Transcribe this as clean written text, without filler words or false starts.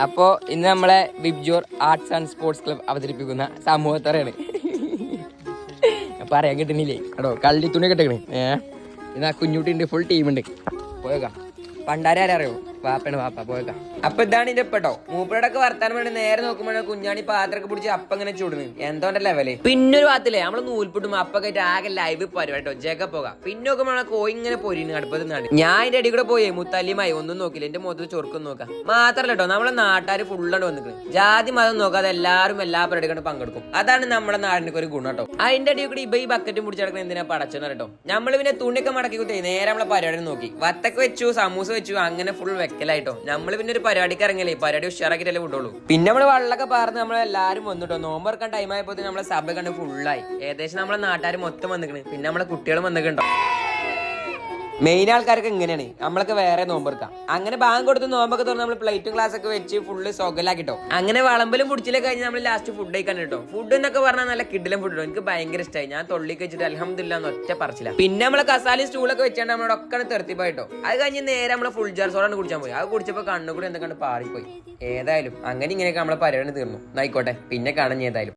അപ്പോ ഇന്ന് നമ്മളെ VIBGYOR arts and sports club അവതരിപ്പിക്കുന്ന സമൂഹത്തറയാണ്. പറയാൻ കിട്ടുന്നില്ലേ കേട്ടോ, കള്ളി തുണി കെട്ടേക്കണേ. ഇന്ന് ആ കുഞ്ഞുട്ടിന്റെ ഫുൾ ടീമുണ്ട്. പോയേക്കാം. പണ്ടാരെ അറിയോ, വാപ്പയാണ് വാപ്പ. പോയേക്കാം. അപ്പൊ ഇതാണ് ഇതിന്റെ പെട്ടോ മൂപ്പരോടൊക്കെ വർത്താനം വേണ്ടി നേരെ നോക്കുമ്പോഴേ കുഞ്ഞാണി പാത്രമൊക്കെ പിടിച്ച് അപ്പം ഇങ്ങനെ ചൂടുന്നു. എന്തോന്റെ ലെവല്. പിന്നൊരു ഭാഗത്തില്ലേ നമ്മള് നൂൽപുട്ടും അപ്പൊക്കെ ആകെ ലൈവ് പരിപാടി കേട്ടോ. ജഗ പോകാം. പിന്നെ നോക്കുമ്പോൾ കോയി ഇങ്ങനെ പൊരിന് അടുപ്പത്ത് നാട്. ഞാൻ അതിന്റെ അടി കൂടെ പോയേ മുത്തല്ലിമായി ഒന്നും നോക്കില്ല. എന്റെ മുഖത്ത് ചൊറുക്കൊന്നും നോക്കാം മാത്രല്ല കേട്ടോ. നമ്മളെ നാട്ടുകാർ ഫുള്ളാണ് വന്നിട്ടുണ്ട്. ജാതി മതം നോക്കാതെ എല്ലാവരും എല്ലാ പരിപാടികളും പങ്കെടുക്കും. അതാണ് നമ്മുടെ നാടിന്റെ ഒരു ഗുണം കേട്ടോ. അതിന്റെ അടി കൂടി ഈ ബക്കറ്റും പിടിച്ചെടുക്കുന്ന എന്തിനാ പടച്ചോന്ന് കേട്ടോ. നമ്മള് പിന്നെ തുണിയൊക്കെ മടക്കി കുത്തി നേരെ നമ്മളെ പരിപാടി നോക്കി. വത്തക്ക വെച്ചു, സമൂസ വെച്ചു, അങ്ങനെ ഫുൾ വെക്കലായിട്ടോ. നമ്മള് പിന്നെ ഒരു പരിപാടിക്ക് ഇറങ്ങില്ലേ, പരിപാടി ഉഷാറാക്കിട്ടല്ലേ വിടുള്ളൂ. പിന്നെ നമ്മള് വെള്ളമൊക്കെ പാർന്ന് നമ്മളെല്ലാരും വന്നിട്ടോ. നോമ്പറക്കാൻ ടൈം ആയപ്പോ നമ്മളെ സഭ കണ്ട് ഫുള്ളായി. ഏകദേശം നമ്മളെ നാട്ടുകാർ മൊത്തം വന്നിക്കണ്. പിന്നെ നമ്മളെ കുട്ടികളും വന്നിട്ടുണ്ടോ. മെയിൻ ആൾക്കാർക്ക് ഇങ്ങനെയാണ്. നമ്മളൊക്കെ വേറെ നോമ്പെടുക്കാം. അങ്ങനെ ബാങ്ക് കൊടുത്ത് നോമ്പൊക്കെ തുറന്ന് നമ്മൾ പ്ലേറ്റും ഗ്ലാസ് ഒക്കെ വെച്ച് ഫുള്ള് സൊഗലാക്കിട്ടോ. അങ്ങനെ വളമ്പലും പിടിച്ചിലെ കഴിഞ്ഞ് നമ്മൾ ലാസ്റ്റ് ഫുഡ് കഴിക്കാൻ കേട്ടോ. ഫുഡ് എന്നൊക്കെ പറഞ്ഞാൽ നല്ല കിടിലം ഫുഡ്. എനിക്ക് ഭയങ്കര ഇഷ്ടമായി. ഞാൻ തൊള്ളി കഴിച്ചിട്ട് അൽഹംദുലില്ലാഹ് ഒറ്റ പറച്ചില്ല. പിന്നെ നമ്മളെ കസാലയും സ്റ്റൂളൊക്കെ വെച്ചാണ്ട് നമ്മളോട് ഒക്കെ തെർത്തിപ്പായിട്ടോ. അത് കഴിഞ്ഞ് നേരെ നമ്മളെ ഫുൾ ജാർ സോഡാണ് കുടിച്ചാൽ പോയി. അത് കുടിച്ചപ്പോൾ കണ്ണുകൂടി എന്തൊക്കെ പാറിപ്പോയി. ഏതായാലും അങ്ങനെ ഇങ്ങനെയൊക്കെ നമ്മളെ പരിപാടി തീർന്നു. ആയിക്കോട്ടെ, പിന്നെ കാണാൻ ഏതായാലും.